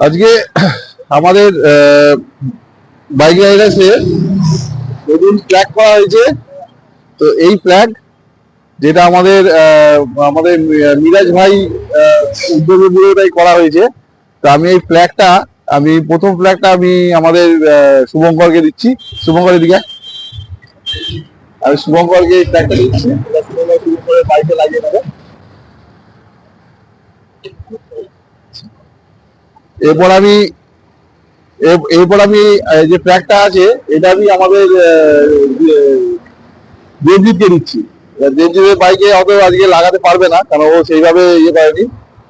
আজকে আমাদের বাইক রাইডার্সে নতুন ফ্ল্যাগ করা হয়েছে। তো এই ফ্ল্যাগ যেটা আমাদের আমাদের মিরাজ ভাই উদ্যোগে পুরোটাই করা হয়েছে। তো আমি এই ফ্ল্যাগটা প্রথম ফ্ল্যাগটা আমি আমাদের শুভঙ্করকে দিচ্ছি। শুভঙ্করের দিকে আমি শুভঙ্করকে এই ফ্ল্যাগটা দিচ্ছি। শুভঙ্করের বাইকে লাগিয়ে দেবো। এরপর আমি যে ফ্ল্যাগটা আছে এটা আমি আমাদের দেবজিৎকে দিচ্ছি। দেবজিতের বাইকে হয়তো আজকে লাগাতে পারবে না, কারণ ও সেইভাবে ইয়ে করেনি।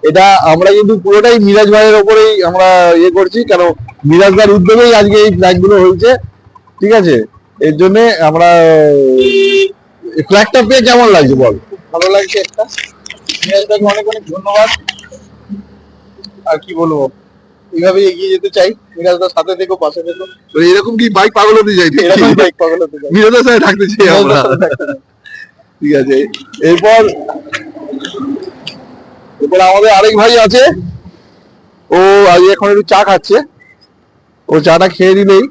এটা আমরা কিন্তু পুরোটাই মিরাজ ভাইয়ের ওপরেই আমরা ইয়ে করছি, কারণ মিরাজ ভাইয়ের উদ্যোগেই আজকে এই ফ্ল্যাগ গুলো হয়েছে। ঠিক আছে, এর জন্য আমরা ফ্ল্যাগটা পেয়ে কেমন লাগছে বল? ভালো লাগছে। একটা মিরাজ ভাইকে অনেক অনেক ধন্যবাদ। আর কি বলবো, এইভাবে এগিয়ে যেতে চাই। মিরাজ দার সাথে থেকো, পাশে থেকো। এরকম কি বাইক পাগল হতে চাই? এরকম বাইক পাগল হতে চাই, মিরাজের সাথে থাকতে চাই আমরা। ঠিক আছে, এরপর আমাদের আরেক ভাই আছে, ও আজ এখন একটু চা খাচ্ছে। ও চাটা খেয়ে দিলেই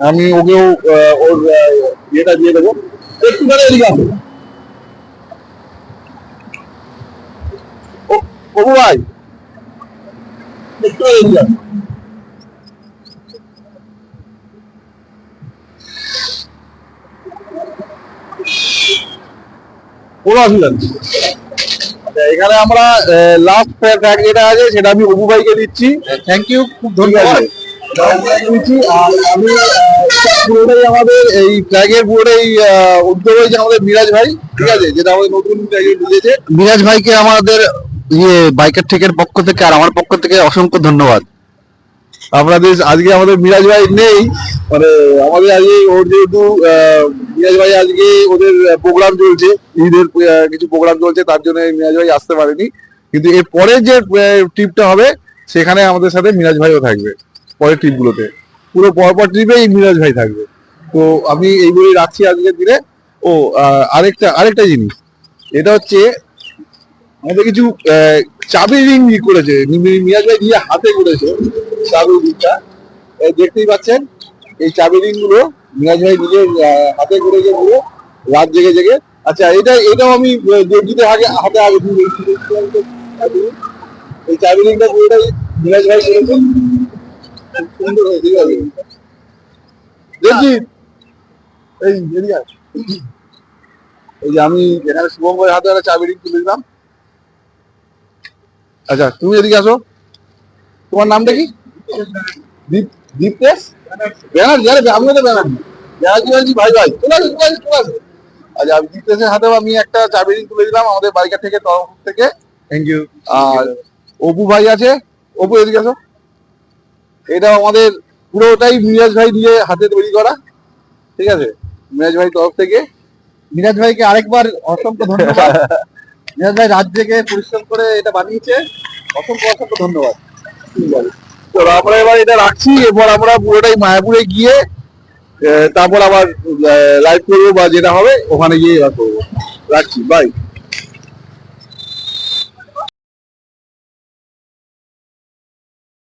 আমি ওকেও ওর ইয়েটা দিয়ে দেবো। একটুখানি এদিকে আসো। অপু ভাই একটু এদিকে আসো। কোনো অসুবিধা নেই। এখানে আমরা লাস্ট ফ্ল্যাগ যেটা আছে সেটা আমি অপু ভাইকে দিচ্ছি। থ্যাংক ইউ, খুব ধন্যবাদ। আর আমি পুরোটাই আমাদের এই ফ্ল্যাগের পুরোটাই উদ্যোগ হয়েছে আমাদের মিরাজ ভাই। ঠিক আছে, যেটা আমাদের নতুন বুঝেছে। মিরাজ ভাইকে আমাদের বাইকের ঠেকের পক্ষ থেকে আর আমার পক্ষ থেকে অসংখ্য ধন্যবাদ। আপনাদের আজকে আমাদের মিরাজ ভাই নেই, মানে আমাদের আজকে ওর যেহেতু মিরাজ ভাই আজকে ওদের প্রোগ্রাম চলছে, ঈদের কিছু প্রোগ্রাম চলছে, তার জন্য মিরাজ ভাই আসতে পারেনি। কিন্তু এর পরের যে ট্রিপটা হবে সেখানে আমাদের সাথে মিরাজ ভাইও থাকবে। পরের ট্রিপ গুলোতে পুরো পরপর ট্রিপে এই মিরাজ ভাই থাকবে। তো আমি এইগুলোই রাখছি আজকের দিনে। ও আরেকটা জিনিস, এটা হচ্ছে আমাদের কিছু চাবি রিং করেছে মিরাজ ভাই দিয়ে হাতে করেছে। চাবি রিংটা দেখতেই পাচ্ছেন, এই চাবি রিং গুলো মিরাজ ভাই নিজের হাতে করেছে পুরো রাত জেগে জেগে। আচ্ছা, এটাও আমি দেবজিতের হাতে আগে এই চাবি রিংটা পুরোটাই মিরাজ ভাই করেছে। সুন্দর হয়েছে। ঠিক আছে দেবজিৎ, এই এদিকে আয়। এই যে আমি এখানে শুভঙ্করের হাতে একটা চাবি রিং তুলে দিলাম। আচ্ছা, তুমি এদিকে আসো। তোমার নামটা কি? দীপতেশ ব্যানার্জি। আমিও তো ব্যানার্জি ভাই ভাই চলে আসো। আচ্ছা, দীপতেশের হাতেও আমি একটা চাবি রিং তুলে দিলাম আমাদের বাইকের থেকে তরফ থেকে। Thank you. আর অপু ভাই আছে, অপু এদিকে আসো। এটা আমাদের পুরোটাই মিরাজ ভাই দিয়ে হাতে তৈরি করা। ঠিক আছে, মিরাজ ভাই তরফ থেকে। মিরাজ ভাইকে আরেকবার অসংখ্য ধন্যবাদ। মিরাজ ভাই রাত জেগে পরিশ্রম করে এটা বানিয়েছে, অসংখ্য অসংখ্য ধন্যবাদ। তো আমরা এবার এটা রাখছি। এরপর আমরা পুরোটাই মায়াপুরে গিয়ে তারপর আবার লাইভ করবো, বা যেটা হবে ওখানে গিয়ে করবো। রাখছি, বাই।